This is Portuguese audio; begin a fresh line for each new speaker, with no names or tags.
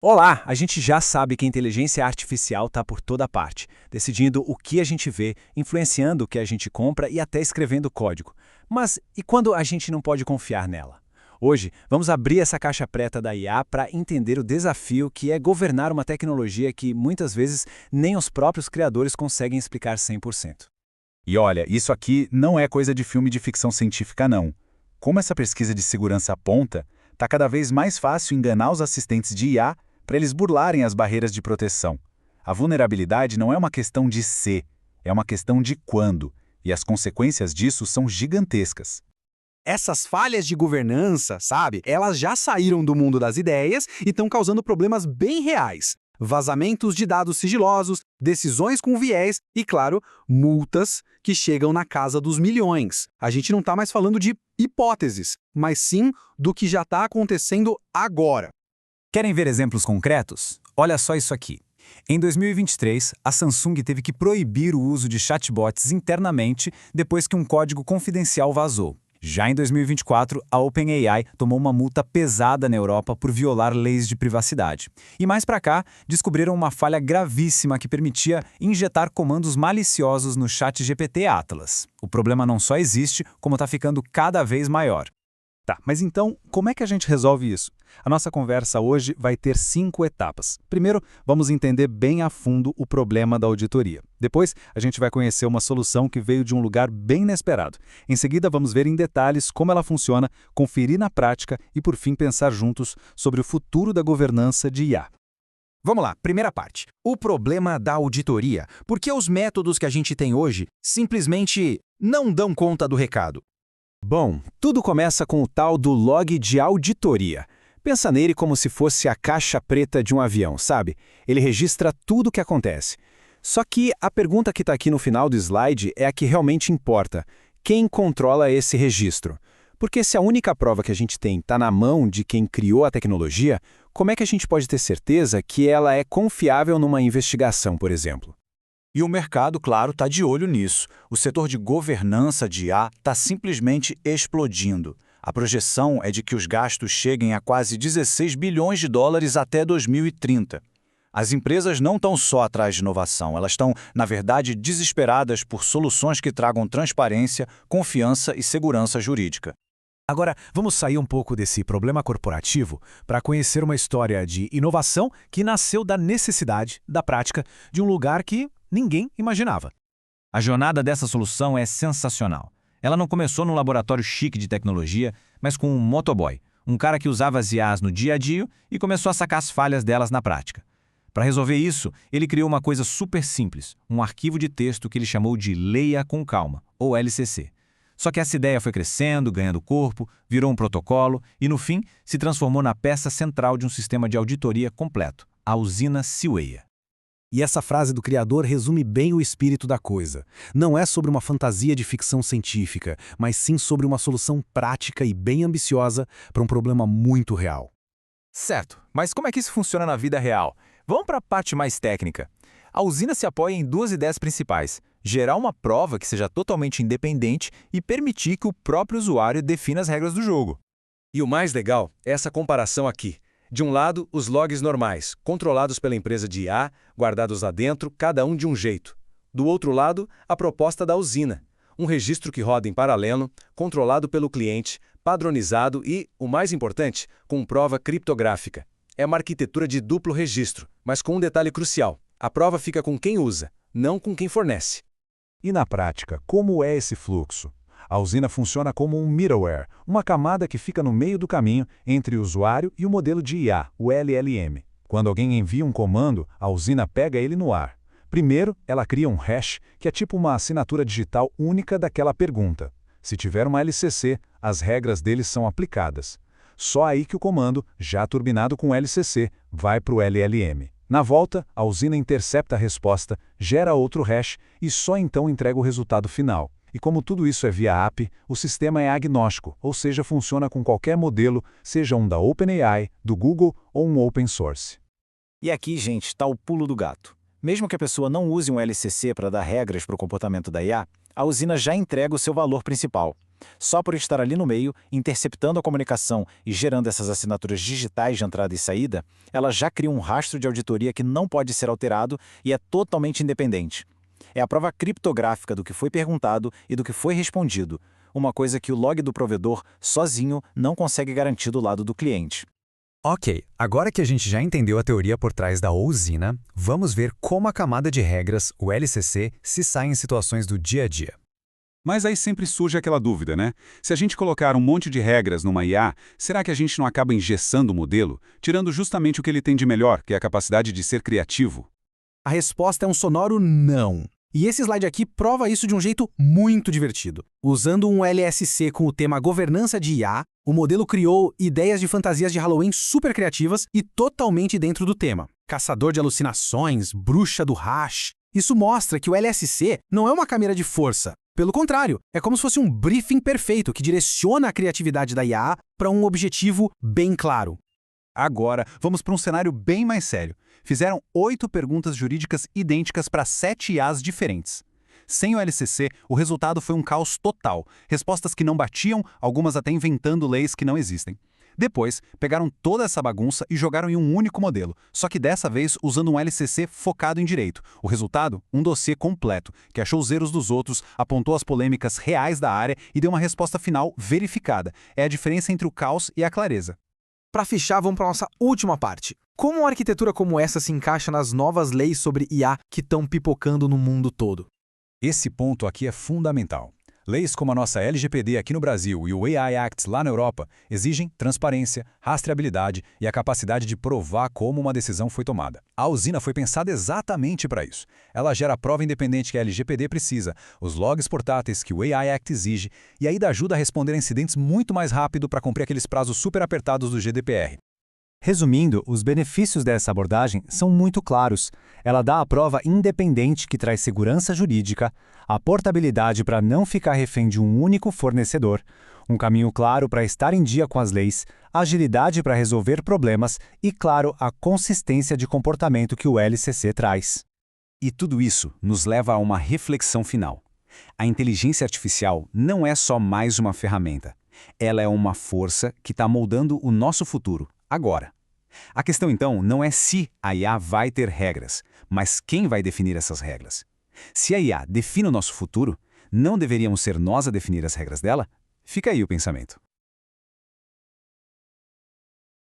Olá! A gente já sabe que a inteligência artificial está por toda parte, decidindo o que a gente vê, influenciando o que a gente compra e até escrevendo código. Mas e quando a gente não pode confiar nela? Hoje, vamos abrir essa caixa preta da IA para entender o desafio que é governar uma tecnologia que, muitas vezes, nem os próprios criadores conseguem explicar 100%.
E olha, isso aqui não é coisa de filme de ficção científica, não. Como essa pesquisa de segurança aponta, está cada vez mais fácil enganar os assistentes de IA para eles burlarem as barreiras de proteção. A vulnerabilidade não é uma questão de se, é uma questão de quando, e as consequências disso são gigantescas.
Essas falhas de governança, sabe? Elas já saíram do mundo das ideias e estão causando problemas bem reais. Vazamentos de dados sigilosos, decisões com viés e, claro, multas que chegam na casa dos milhões. A gente não está mais falando de hipóteses, mas sim do que já está acontecendo agora.
Querem ver exemplos concretos? Olha só isso aqui. Em 2023, a Samsung teve que proibir o uso de chatbots internamente depois que um código confidencial vazou. Já em 2024, a OpenAI tomou uma multa pesada na Europa por violar leis de privacidade. E mais para cá, descobriram uma falha gravíssima que permitia injetar comandos maliciosos no ChatGPT Atlas. O problema não só existe, como está ficando cada vez maior.
Tá, mas então, como é que a gente resolve isso? A nossa conversa hoje vai ter 5 etapas. Primeiro, vamos entender bem a fundo o problema da auditoria. Depois, a gente vai conhecer uma solução que veio de um lugar bem inesperado. Em seguida, vamos ver em detalhes como ela funciona, conferir na prática e, por fim, pensar juntos sobre o futuro da governança de IA.
Vamos lá, primeira parte. O problema da auditoria. Por que os métodos que a gente tem hoje simplesmente não dão conta do recado?
Bom, tudo começa com o tal do log de auditoria. Pensa nele como se fosse a caixa preta de um avião, sabe? Ele registra tudo o que acontece. Só que a pergunta que está aqui no final do slide é a que realmente importa. Quem controla esse registro? Porque se a única prova que a gente tem está na mão de quem criou a tecnologia, como é que a gente pode ter certeza que ela é confiável numa investigação, por exemplo?
E o mercado, claro, está de olho nisso. O setor de governança de IA está simplesmente explodindo. A projeção é de que os gastos cheguem a quase 16 bilhões de dólares até 2030. As empresas não estão só atrás de inovação, elas estão, na verdade, desesperadas por soluções que tragam transparência, confiança e segurança jurídica.
Agora, vamos sair um pouco desse problema corporativo para conhecer uma história de inovação que nasceu da necessidade, da prática, de um lugar que ninguém imaginava.
A jornada dessa solução é sensacional. Ela não começou num laboratório chique de tecnologia, mas com um motoboy, um cara que usava as IAs no dia a dia e começou a sacar as falhas delas na prática. Para resolver isso, ele criou uma coisa super simples, um arquivo de texto que ele chamou de Leia com Calma, ou LCC. Só que essa ideia foi crescendo, ganhando corpo, virou um protocolo e, no fim, se transformou na peça central de um sistema de auditoria completo, a usina Seaway.
E essa frase do criador resume bem o espírito da coisa. Não é sobre uma fantasia de ficção científica, mas sim sobre uma solução prática e bem ambiciosa para um problema muito real.
Certo, mas como é que isso funciona na vida real? Vamos para a parte mais técnica. A usina se apoia em duas ideias principais: gerar uma prova que seja totalmente independente e permitir que o próprio usuário defina as regras do jogo.
E o mais legal é essa comparação aqui. De um lado, os logs normais, controlados pela empresa de IA, guardados lá dentro, cada um de um jeito. Do outro lado, a proposta da usina, um registro que roda em paralelo, controlado pelo cliente, padronizado e, o mais importante, com prova criptográfica. É uma arquitetura de duplo registro, mas com um detalhe crucial: a prova fica com quem usa, não com quem fornece.
E na prática, como é esse fluxo? A usina funciona como um middleware, uma camada que fica no meio do caminho entre o usuário e o modelo de IA, o LLM. Quando alguém envia um comando, a usina pega ele no ar. Primeiro, ela cria um hash, que é tipo uma assinatura digital única daquela pergunta. Se tiver uma LCC, as regras dele são aplicadas. Só aí que o comando, já turbinado com LCC, vai para o LLM. Na volta, a usina intercepta a resposta, gera outro hash e só então entrega o resultado final. E como tudo isso é via API, o sistema é agnóstico, ou seja, funciona com qualquer modelo, seja um da OpenAI, do Google ou um open source.
E aqui, gente, está o pulo do gato. Mesmo que a pessoa não use um LCC para dar regras para o comportamento da IA, a usina já entrega o seu valor principal.
Só por estar ali no meio, interceptando a comunicação e gerando essas assinaturas digitais de entrada e saída, ela já cria um rastro de auditoria que não pode ser alterado e é totalmente independente. É a prova criptográfica do que foi perguntado e do que foi respondido, uma coisa que o log do provedor, sozinho, não consegue garantir do lado do cliente.
Ok, agora que a gente já entendeu a teoria por trás da usina, vamos ver como a camada de regras, o LCC, se sai em situações do dia a dia.
Mas aí sempre surge aquela dúvida, né? Se a gente colocar um monte de regras numa IA, será que a gente não acaba engessando o modelo, tirando justamente o que ele tem de melhor, que é a capacidade de ser criativo?
A resposta é um sonoro não. E esse slide aqui prova isso de um jeito muito divertido. Usando um LSC com o tema governança de IA, o modelo criou ideias de fantasias de Halloween super criativas e totalmente dentro do tema. Caçador de alucinações, bruxa do hash. Isso mostra que o LSC não é uma câmera de força. Pelo contrário, é como se fosse um briefing perfeito que direciona a criatividade da IA para um objetivo bem claro.
Agora, vamos para um cenário bem mais sério. Fizeram 8 perguntas jurídicas idênticas para 7 IAs diferentes. Sem o LCC, o resultado foi um caos total. Respostas que não batiam, algumas até inventando leis que não existem. Depois, pegaram toda essa bagunça e jogaram em um único modelo, só que dessa vez usando um LCC focado em direito. O resultado? Um dossiê completo, que achou os erros dos outros, apontou as polêmicas reais da área e deu uma resposta final verificada. É a diferença entre o caos e a clareza.
Para fechar, vamos para a nossa última parte. Como uma arquitetura como essa se encaixa nas novas leis sobre IA que estão pipocando no mundo todo?
Esse ponto aqui é fundamental. Leis como a nossa LGPD aqui no Brasil e o AI Act lá na Europa exigem transparência, rastreabilidade e a capacidade de provar como uma decisão foi tomada. A usina foi pensada exatamente para isso. Ela gera a prova independente que a LGPD precisa, os logs portáteis que o AI Act exige e ainda ajuda a responder a incidentes muito mais rápido para cumprir aqueles prazos super apertados do GDPR.
Resumindo, os benefícios dessa abordagem são muito claros. Ela dá a prova independente que traz segurança jurídica, a portabilidade para não ficar refém de um único fornecedor, um caminho claro para estar em dia com as leis, agilidade para resolver problemas e, claro, a consistência de comportamento que o LCC traz.
E tudo isso nos leva a uma reflexão final. A inteligência artificial não é só mais uma ferramenta. Ela é uma força que está moldando o nosso futuro, agora. A questão, então, não é se a IA vai ter regras, mas quem vai definir essas regras. Se a IA define o nosso futuro, não deveríamos ser nós a definir as regras dela? Fica aí o pensamento.